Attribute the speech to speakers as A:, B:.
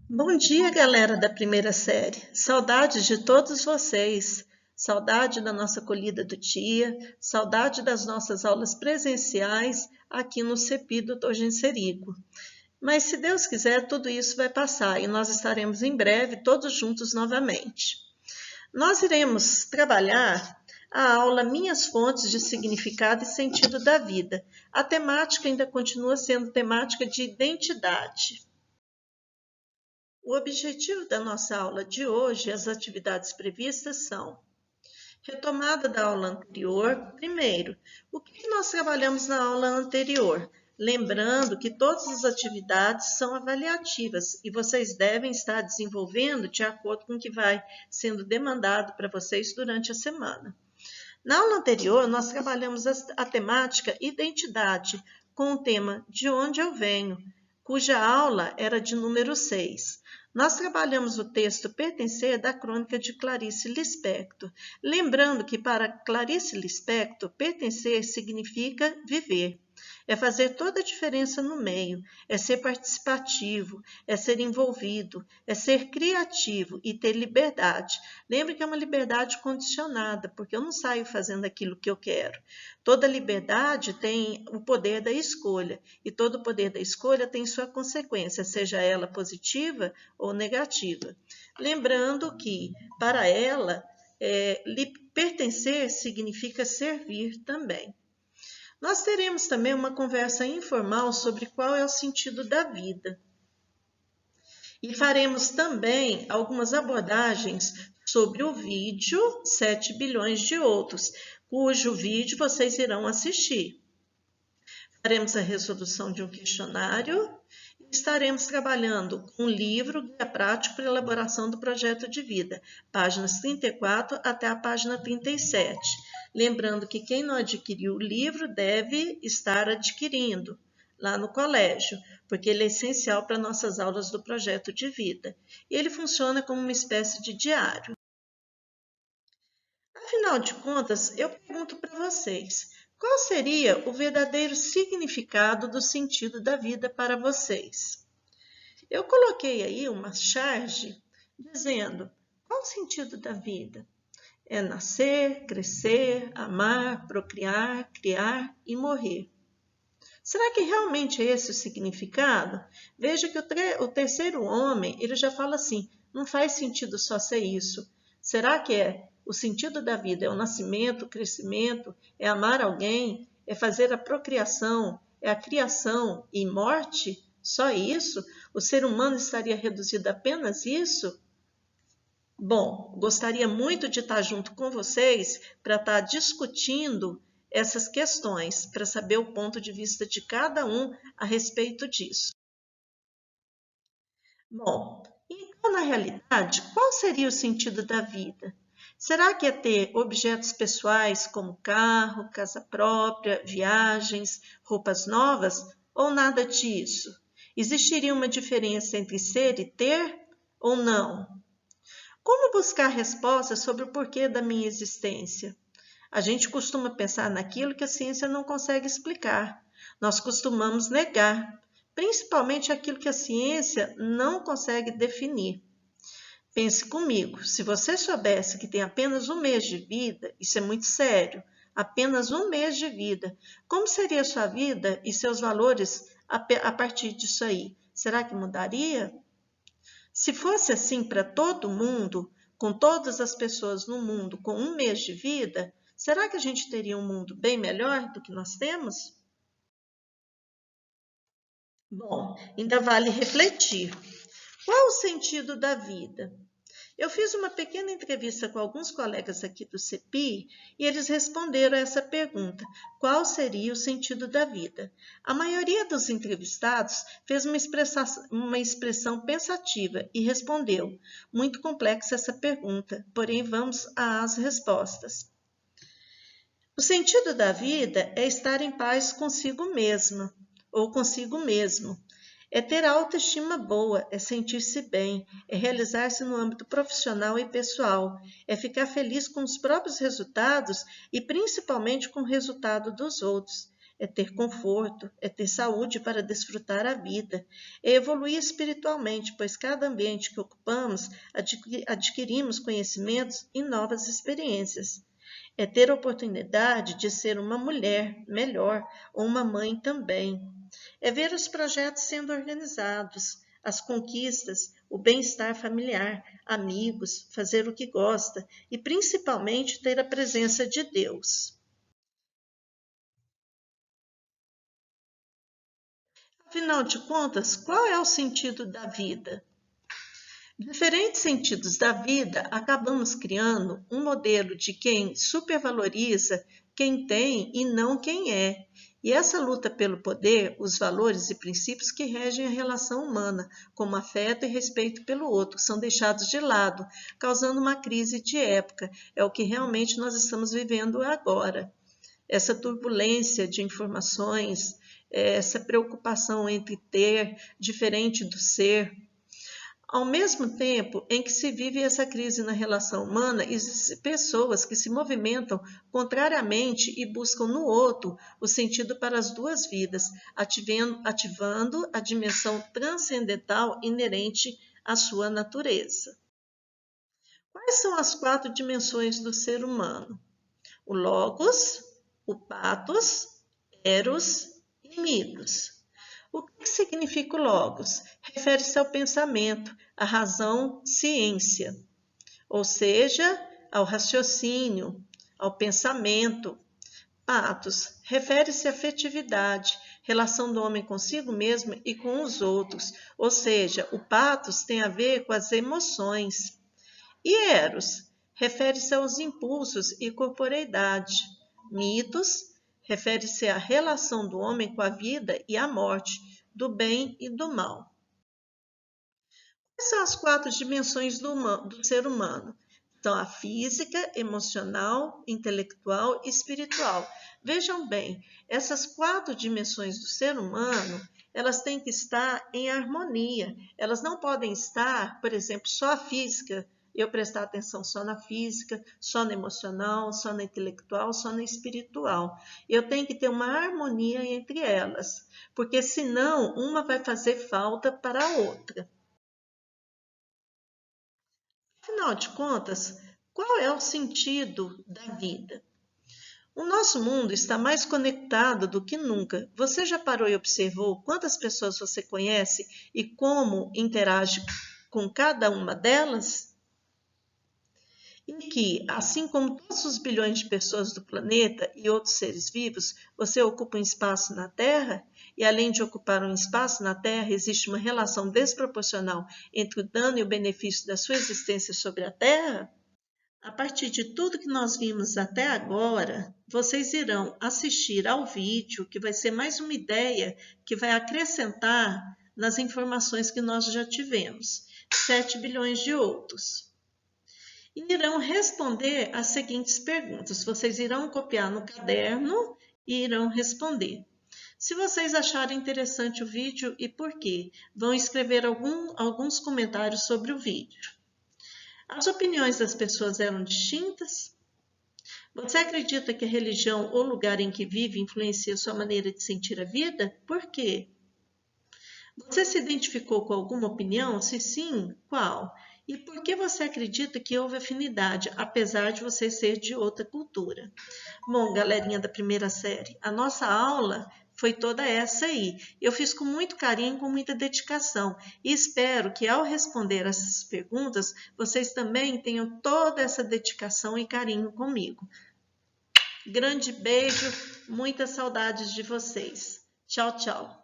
A: Bom dia, galera da primeira série. Saudades de todos vocês. Saudade da nossa acolhida do dia, saudade das nossas aulas presenciais aqui no CEPI do Dr. Genserico. Mas se Deus quiser, tudo isso vai passar e nós estaremos em breve todos juntos novamente. Nós iremos trabalhar a aula Minhas Fontes de Significado e Sentido da Vida. A temática ainda continua sendo temática de identidade. O objetivo da nossa aula de hoje e as atividades previstas são: retomada da aula anterior. Primeiro, o que nós trabalhamos na aula anterior? Lembrando que todas as atividades são avaliativas e vocês devem estar desenvolvendo de acordo com o que vai sendo demandado para vocês durante a semana. Na aula anterior, nós trabalhamos a temática identidade, com o tema De Onde Eu Venho, cuja aula era de número 6. Nós trabalhamos o texto Pertencer da crônica de Clarice Lispector. Lembrando que para Clarice Lispector, pertencer significa viver. É fazer toda a diferença no meio, é ser participativo, é ser envolvido, é ser criativo e ter liberdade. Lembre que é uma liberdade condicionada, porque eu não saio fazendo aquilo que eu quero. Toda liberdade tem o poder da escolha, e todo o poder da escolha tem sua consequência, seja ela positiva ou negativa. Lembrando que, para ela, pertencer significa servir também. Nós teremos também uma conversa informal sobre qual é o sentido da vida. E faremos também algumas abordagens sobre o vídeo 7 bilhões de outros, cujo vídeo vocês irão assistir. Faremos a resolução de um questionário e estaremos trabalhando com um livro guia prático para elaboração do projeto de vida, páginas 34 até a página 37. Lembrando que quem não adquiriu o livro deve estar adquirindo lá no colégio, porque ele é essencial para nossas aulas do projeto de vida. E ele funciona como uma espécie de diário. Afinal de contas, eu pergunto para vocês, qual seria o verdadeiro significado do sentido da vida para vocês? Eu coloquei aí uma charge dizendo, qual o sentido da vida? É nascer, crescer, amar, procriar, criar e morrer. Será que realmente é esse o significado? Veja que o terceiro homem, ele já fala assim, não faz sentido só ser isso. Será que o sentido da vida é o nascimento, o crescimento, é amar alguém, é fazer a procriação, é a criação e morte? Só isso? O ser humano estaria reduzido a apenas isso? Bom, gostaria muito de estar junto com vocês para estar discutindo essas questões, para saber o ponto de vista de cada um a respeito disso. Bom, então, na realidade, qual seria o sentido da vida? Será que é ter objetos pessoais como carro, casa própria, viagens, roupas novas ou nada disso? Existiria uma diferença entre ser e ter ou não? Como buscar respostas sobre o porquê da minha existência? A gente costuma pensar naquilo que a ciência não consegue explicar. Nós costumamos negar, principalmente aquilo que a ciência não consegue definir. Pense comigo, se você soubesse que tem apenas um mês de vida, isso é muito sério, apenas um mês de vida, como seria a sua vida e seus valores a partir disso aí? Será que mudaria? Se fosse assim para todo mundo, com todas as pessoas no mundo com um mês de vida, será que a gente teria um mundo bem melhor do que nós temos? Bom, ainda vale refletir. Qual o sentido da vida? Eu fiz uma pequena entrevista com alguns colegas aqui do CEPI e eles responderam a essa pergunta: qual seria o sentido da vida? A maioria dos entrevistados fez uma expressão pensativa e respondeu: muito complexa essa pergunta, porém vamos às respostas. O sentido da vida é estar em paz consigo mesma ou consigo mesmo. É ter autoestima boa, é sentir-se bem, é realizar-se no âmbito profissional e pessoal, é ficar feliz com os próprios resultados e principalmente com o resultado dos outros, é ter conforto, é ter saúde para desfrutar a vida, é evoluir espiritualmente, pois cada ambiente que ocupamos adquirimos conhecimentos e novas experiências. É ter a oportunidade de ser uma mulher melhor ou uma mãe também. É ver os projetos sendo organizados, as conquistas, o bem-estar familiar, amigos, fazer o que gosta e principalmente ter a presença de Deus. Afinal de contas, qual é o sentido da vida? Diferentes sentidos da vida, acabamos criando um modelo de quem supervaloriza quem tem e não quem é. E essa luta pelo poder, os valores e princípios que regem a relação humana, como afeto e respeito pelo outro, são deixados de lado, causando uma crise de época. É o que realmente nós estamos vivendo agora. Essa turbulência de informações, essa preocupação entre ter diferente do ser. Ao mesmo tempo em que se vive essa crise na relação humana, existem pessoas que se movimentam contrariamente e buscam no outro o sentido para as duas vidas, ativando a dimensão transcendental inerente à sua natureza. Quais são as 4 dimensões do ser humano? O Logos, o Pathos, Eros e Mitos. O que significa o Logos? Refere-se ao pensamento, à razão, ciência, ou seja, ao raciocínio, ao pensamento. Pathos refere-se à afetividade, relação do homem consigo mesmo e com os outros, ou seja, o pathos tem a ver com as emoções. E Eros refere-se aos impulsos e corporeidade. Mitos refere-se à relação do homem com a vida e a morte, do bem e do mal. Quais são as 4 dimensões do ser humano? Então, a física, emocional, intelectual e espiritual. Vejam bem, essas 4 dimensões do ser humano, elas têm que estar em harmonia. Elas não podem estar, por exemplo, só a física, eu prestar atenção só na física, só no emocional, só na intelectual, só na espiritual. Eu tenho que ter uma harmonia entre elas, porque senão uma vai fazer falta para a outra. Afinal de contas, qual é o sentido da vida? O nosso mundo está mais conectado do que nunca. Você já parou e observou quantas pessoas você conhece e como interage com cada uma delas? E que, assim como todos os bilhões de pessoas do planeta e outros seres vivos, você ocupa um espaço na Terra, e além de ocupar um espaço na Terra, existe uma relação desproporcional entre o dano e o benefício da sua existência sobre a Terra? A partir de tudo que nós vimos até agora, vocês irão assistir ao vídeo, que vai ser mais uma ideia que vai acrescentar nas informações que nós já tivemos, 7 bilhões de outros. E irão responder as seguintes perguntas. Vocês irão copiar no caderno e irão responder. Se vocês acharem interessante o vídeo e por quê, vão escrever alguns comentários sobre o vídeo. As opiniões das pessoas eram distintas? Você acredita que a religião ou lugar em que vive influencia sua maneira de sentir a vida? Por quê? Você se identificou com alguma opinião? Se sim, qual? E por que você acredita que houve afinidade, apesar de você ser de outra cultura? Bom, galerinha da primeira série, a nossa aula foi toda essa aí. Eu fiz com muito carinho, com muita dedicação. E espero que ao responder essas perguntas, vocês também tenham toda essa dedicação e carinho comigo. Grande beijo, muitas saudades de vocês. Tchau, tchau.